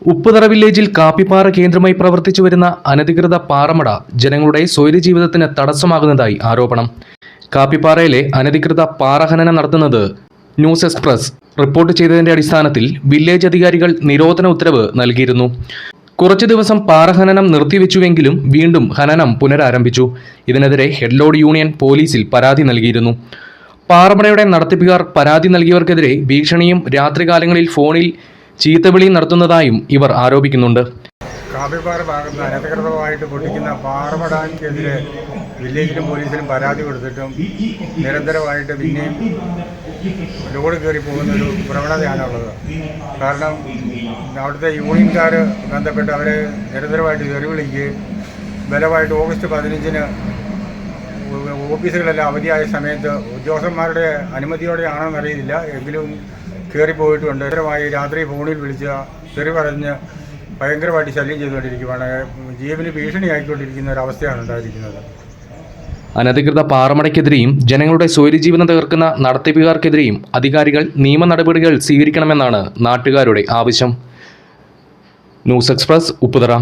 ഉപ്പുതറ വില്ലേജിൽ കാപ്പിപ്പാറ കേന്ദ്രമായി പ്രവർത്തിച്ചു വരുന്ന അനധികൃത പാറമട ജനങ്ങളുടെ സ്വൈര്യ ജീവിതത്തിന് തടസ്സമാകുന്നതായി ആരോപണം. കാപ്പിപ്പാറയിലെ അനധികൃത പാറഖനനം നടത്തുന്നത് ന്യൂസ് എക്സ്പ്രസ് റിപ്പോർട്ട് ചെയ്തതിന്റെ അടിസ്ഥാനത്തിൽ വില്ലേജ് അധികാരികൾ നിരോധന ഉത്തരവ് നൽകിയിരുന്നു. കുറച്ചു ദിവസം പാറഖനനം നിർത്തിവെച്ചുവെങ്കിലും വീണ്ടും ഖനനം പുനരാരംഭിച്ചു. ഇതിനെതിരെ ഹെഡ്ലോഡ് യൂണിയൻ പോലീസിൽ പരാതി നൽകിയിരുന്നു. പാറമടയുടെ നടത്തിപ്പുകാർ പരാതി നൽകിയവർക്കെതിരെ ഭീഷണിയും രാത്രികാലങ്ങളിൽ ഫോണിൽ ചീത്തവിളിയും നടത്തുന്നതായും ഇവർ ആരോപിക്കുന്നുണ്ട്. കാപ്പിപ്പാറ ഭാഗത്ത് അനധികൃതമായിട്ട് പൊട്ടിക്കുന്ന പാറമടയ്ക്കെതിരെ വില്ലേജിലും പോലീസിലും പരാതി കൊടുത്തിട്ടും നിരന്തരമായിട്ട് പിന്നെയും ലോഡ് കയറി പോകുന്നൊരു പ്രവണതയാണുള്ളത്. കാരണം അവിടുത്തെ യൂണിയൻകാർ ബന്ധപ്പെട്ട് അവരെ നിരന്തരമായിട്ട് കയറി വിളിക്കുകയും ബലമായിട്ട് ഓഗസ്റ്റ് 15-ന് ഓഫീസുകളെല്ലാം അവധിയായ സമയത്ത് ഉദ്യോഗസ്ഥന്മാരുടെ അനുമതിയോടെയാണെന്നറിയില്ല, എങ്കിലും കയറിപ്പോയിട്ടുണ്ട്. ഭയങ്കരമായി രാത്രി ഫോണിൽ വിളിച്ച് തെറി പറഞ്ഞ് ഭയങ്കരമായിട്ട് ശല്യം ചെയ്തുകൊണ്ടിരിക്കുകയാണ്. ജീവന് ഭീഷണിയായിക്കൊണ്ടിരിക്കുന്ന ഒരവസ്ഥയാണ് ഉണ്ടായിരിക്കുന്നത്. അനധികൃത പാറമടയ്ക്കെതിരെയും ജനങ്ങളുടെ സ്വൈര്യജീവനം തകർക്കുന്ന നടത്തിപ്പുകാർക്കെതിരെയും അധികാരികൾ നിയമ നടപടികൾ സ്വീകരിക്കണമെന്നാണ് നാട്ടുകാരുടെ ആവശ്യം. News express, Upputhara.